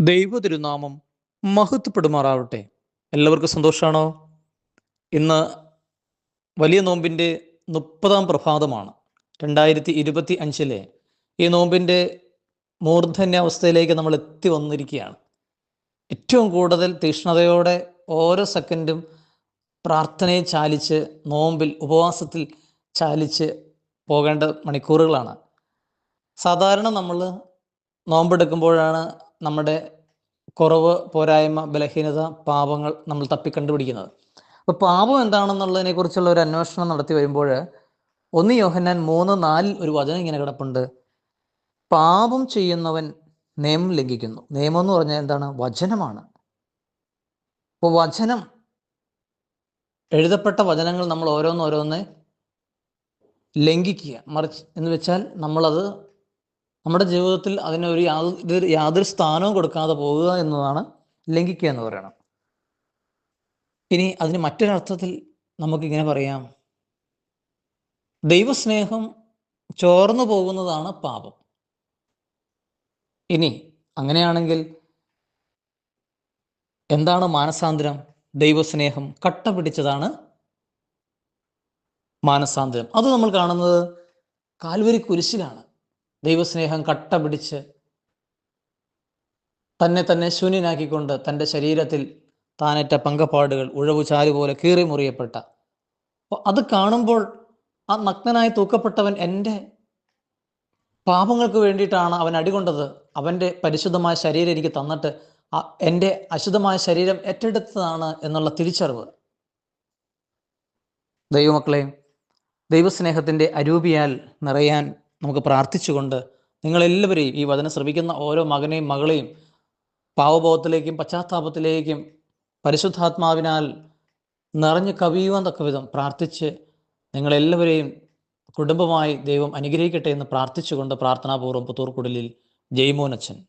ദൈവ തിരുനാമം മഹത്വപ്പെടുമാറാവട്ടെ. എല്ലാവർക്കും സന്തോഷമാണോ? ഇന്ന് വലിയ നോമ്പിൻ്റെ 30-ാം പ്രഭാതമാണ്. 2025 ഈ നോമ്പിൻ്റെ മൂർധന്യാവസ്ഥയിലേക്ക് നമ്മൾ എത്തി വന്നിരിക്കുകയാണ്. ഏറ്റവും കൂടുതൽ തീക്ഷ്ണതയോടെ ഓരോ സെക്കൻഡും പ്രാർത്ഥനയെ ചാലിച്ച്, നോമ്പിൽ ഉപവാസത്തിൽ ചാലിച്ച് പോകേണ്ട മണിക്കൂറുകളാണ്. സാധാരണ നമ്മൾ നോമ്പെടുക്കുമ്പോഴാണ് നമ്മുടെ കുറവ്, പോരായ്മ, ബലഹീനത, പാപങ്ങൾ നമ്മൾ തപ്പിക്കണ്ടുപിടിക്കുന്നത്. അപ്പോൾ പാപം എന്താണെന്നുള്ളതിനെ കുറിച്ചുള്ള ഒരു അന്വേഷണം നടത്തി വരുമ്പോൾ 1 യോഹന്നാൻ 3:4 ഒരു വചനം ഇങ്ങനെ കിടപ്പുണ്ട്: പാപം ചെയ്യുന്നവൻ നിയമം ലംഘിക്കുന്നു. നിയമം എന്ന് പറഞ്ഞാൽ എന്താണ്? വചനമാണ്. അപ്പോൾ വചനം, എഴുതപ്പെട്ട വചനങ്ങൾ നമ്മൾ ഓരോന്നോരോന്ന് ലംഘിക്കുക, മറിച്ച് എന്ന് വെച്ചാൽ നമ്മളത് നമ്മുടെ ജീവിതത്തിൽ അതിനൊരു യാതൊരു സ്ഥാനവും കൊടുക്കാതെ പോകുക എന്നതാണ് ലംഘിക്കുക എന്ന് പറയണം. ഇനി അതിന് മറ്റൊരർത്ഥത്തിൽ നമുക്കിങ്ങനെ പറയാം: ദൈവസ്നേഹം ചോർന്നു പോകുന്നതാണ് പാപം. ഇനി അങ്ങനെയാണെങ്കിൽ എന്താണ് മാനസാന്തരം? ദൈവസ്നേഹം കട്ട പിടിച്ചതാണ് മാനസാന്തരം. അത് നമ്മൾ കാണുന്നത് കാൽവരി കുരിശിലാണ്. ദൈവസ്നേഹം കട്ട പിടിച്ച് തന്നെ ശൂന്യനാക്കിക്കൊണ്ട് തൻ്റെ ശരീരത്തിൽ താനേറ്റ പങ്കപ്പാടുകൾ ഉഴവുചാല് പോലെ കീറി മുറിയപ്പെട്ട, അപ്പോൾ അത് കാണുമ്പോൾ ആ നഗ്നനായി തൂക്കപ്പെട്ടവൻ എൻ്റെ പാപങ്ങൾക്ക് വേണ്ടിയിട്ടാണ് അവൻ അടികൊണ്ടത്. അവൻ്റെ പരിശുദ്ധമായ ശരീരം എനിക്ക് തന്നിട്ട് എൻ്റെ അശുദ്ധമായ ശരീരം ഏറ്റെടുത്തതാണ് എന്നുള്ള തിരിച്ചറിവ്. ദൈവമക്കളെ, ദൈവസ്നേഹത്തിൻ്റെ അരൂപിയാൽ നിറയാൻ നമുക്ക് പ്രാർത്ഥിച്ചുകൊണ്ട് നിങ്ങളെല്ലാവരെയും, ഈ വചനം ശ്രവിക്കുന്ന ഓരോ മകനെയും മകളെയും പാവബോധത്തിലേക്കും പശ്ചാത്താപത്തിലേക്കും പരിശുദ്ധാത്മാവിനാൽ നിറഞ്ഞു കവിയുവാൻ തക്ക വിധം പ്രാർത്ഥിച്ച് നിങ്ങളെല്ലാവരെയും കുടുംബമായി ദൈവം അനുഗ്രഹിക്കട്ടെ എന്ന് പ്രാർത്ഥിച്ചുകൊണ്ട് പ്രാർത്ഥനാപൂർവ്വം പുത്തൂർക്കുടലിൽ ജയ്മോനച്ചൻ.